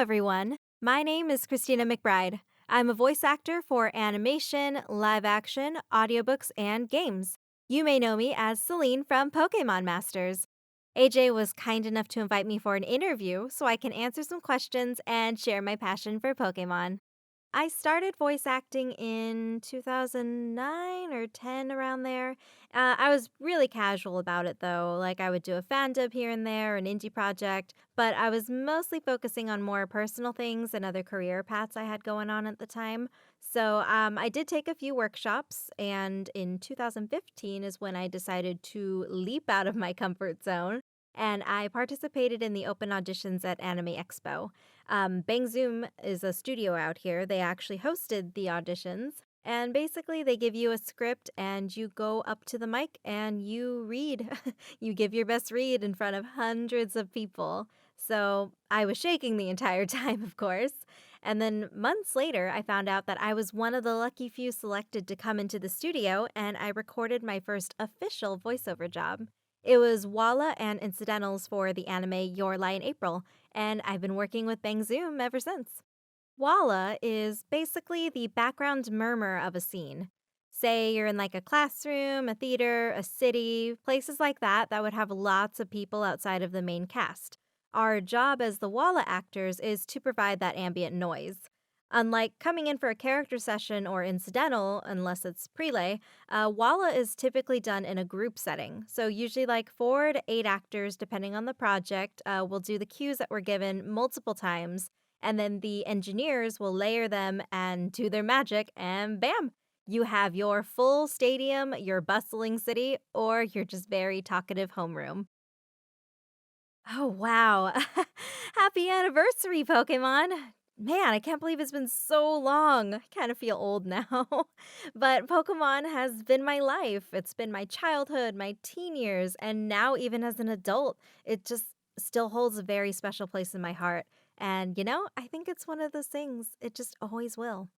everyone. My name is Christina Mcbride. I'm a voice actor for animation, live action, audiobooks, and games. You may know me as Selene from Pokemon Masters. AJ was kind enough to invite me for an interview so I can answer some questions and share my passion for Pokemon. I started voice acting in 2009 or 10 around there. I was really casual about it though. Like I would do a fan dub here and there, an indie project, but I was mostly focusing on more personal things and other career paths I had going on at the time. So I did take a few workshops, and in 2015 is when I decided to leap out of my comfort zone. And I participated in the open auditions at Anime Expo. Bang Zoom is a studio out here. They actually hosted the auditions. And basically, they give you a script and you go up to the mic and you read. You give your best read in front of hundreds of people. So I was shaking the entire time, of course. And then months later, I found out that I was one of the lucky few selected to come into the studio, and I recorded my first official voiceover job. It was Walla and incidentals for the anime Your Lie in April, and I've been working with Bang Zoom ever since. Walla is basically the background murmur of a scene. Say you're in like a classroom, a theater, a city, places like that would have lots of people outside of the main cast. Our job as the Walla actors is to provide that ambient noise. Unlike coming in for a character session or incidental, unless it's prelay, Walla is typically done in a group setting. So, usually, like 4 to 8 actors, depending on the project, will do the cues that were given multiple times, and then the engineers will layer them and do their magic, and bam! You have your full stadium, your bustling city, or your just very talkative homeroom. Oh, wow. Happy anniversary, Pokemon. Man, I can't believe it's been so long. I kind of feel old now. But Pokemon has been my life. It's been my childhood, my teen years, and now even as an adult, it just still holds a very special place in my heart. And, I think it's one of those things, it just always will.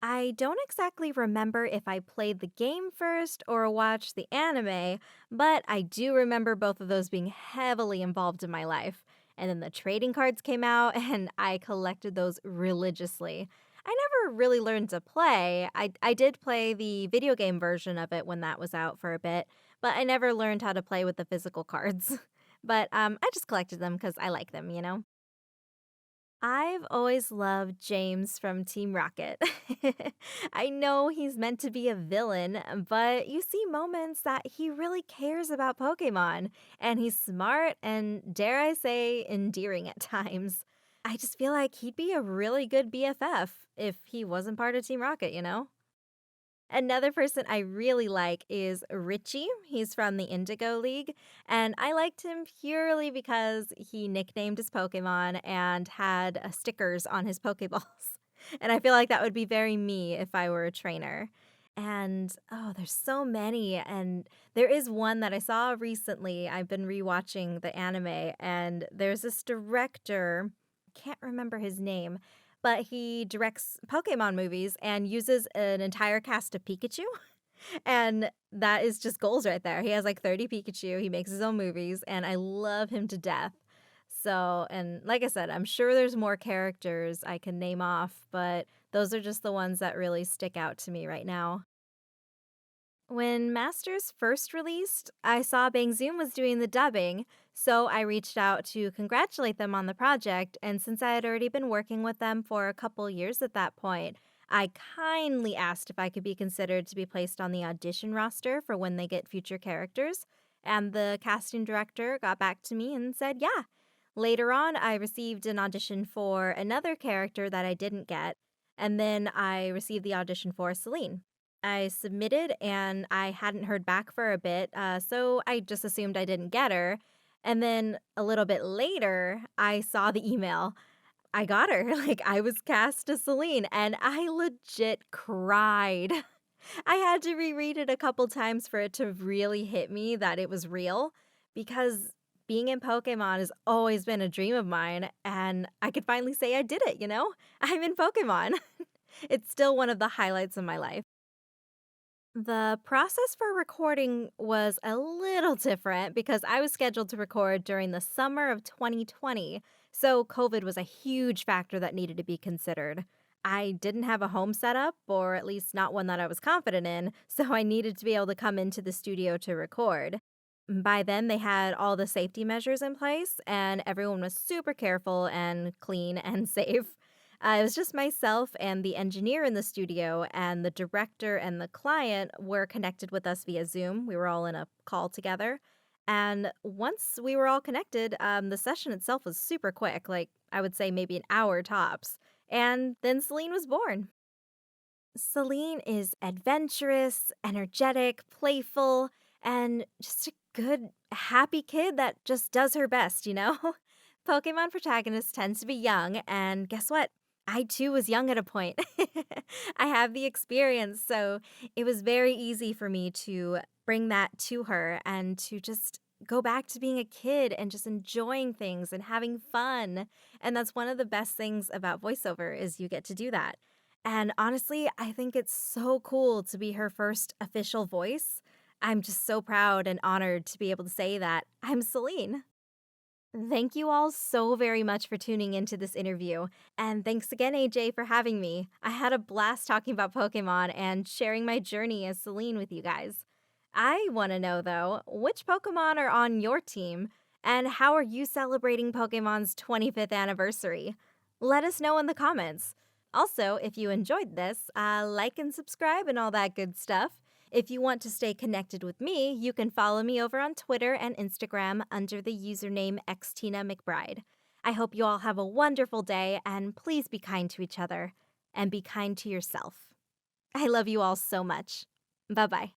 I don't exactly remember if I played the game first or watched the anime, but I do remember both of those being heavily involved in my life. And then the trading cards came out, and I collected those religiously. I never really learned to play. I did play the video game version of it when that was out for a bit, but I never learned how to play with the physical cards. But I just collected them because I like them. I've always loved James from Team Rocket. I know he's meant to be a villain, but you see moments that he really cares about Pokemon, and he's smart and, dare I say, endearing at times. I just feel like he'd be a really good BFF if he wasn't part of Team Rocket? Another person I really like is Richie. He's from the Indigo League, and I liked him purely because he nicknamed his Pokemon and had stickers on his Pokeballs. And I feel like that would be very me if I were a trainer. And oh, there's so many. And there is one that I saw recently. I've been rewatching the anime, and there's this director, can't remember his name, but he directs Pokemon movies and uses an entire cast of Pikachu. And that is just goals right there. He has like 30 Pikachu. He makes his own movies, and I love him to death. So, and like I said, I'm sure there's more characters I can name off, but those are just the ones that really stick out to me right now. When Masters first released, I saw Bang Zoom was doing the dubbing, so I reached out to congratulate them on the project. And since I had already been working with them for a couple years at that point, I kindly asked if I could be considered to be placed on the audition roster for when they get future characters. And the casting director got back to me and said, yeah. Later on, I received an audition for another character that I didn't get, and then I received the audition for Selene. I submitted and I hadn't heard back for a bit, so I just assumed I didn't get her. And then a little bit later, I saw the email. I got her. Like, I was cast as Selene, and I legit cried. I had to reread it a couple times for it to really hit me that it was real, because being in Pokemon has always been a dream of mine, and I could finally say I did it? I'm in Pokemon. It's still one of the highlights of my life. The process for recording was a little different because I was scheduled to record during the summer of 2020. So, COVID was a huge factor that needed to be considered. I didn't have a home setup, or at least not one that I was confident in, so I needed to be able to come into the studio to record. By then, they had all the safety measures in place, and everyone was super careful and clean and safe. It was just myself and the engineer in the studio, and the director and the client were connected with us via Zoom. We were all in a call together. And once we were all connected, the session itself was super quick, like I would say maybe an hour tops. And then Celine was born. Celine is adventurous, energetic, playful, and just a good, happy kid that just does her best, you know? Pokemon protagonist tends to be young, and guess what? I too was young at a point. I have the experience, so it was very easy for me to bring that to her and to just go back to being a kid and just enjoying things and having fun. And that's one of the best things about voiceover is you get to do that. And honestly, I think it's so cool to be her first official voice. I'm just so proud and honored to be able to say that I'm Celine. Thank you all so very much for tuning into this interview. And thanks again, AJ, for having me. I had a blast talking about Pokemon and sharing my journey as Celine with you guys. I want to know, though, which Pokemon are on your team? And how are you celebrating Pokemon's 25th anniversary? Let us know in the comments. Also, if you enjoyed this, like and subscribe and all that good stuff. If you want to stay connected with me, you can follow me over on Twitter and Instagram under the username Xtina McBride. I hope you all have a wonderful day, and please be kind to each other and be kind to yourself. I love you all so much. Bye bye.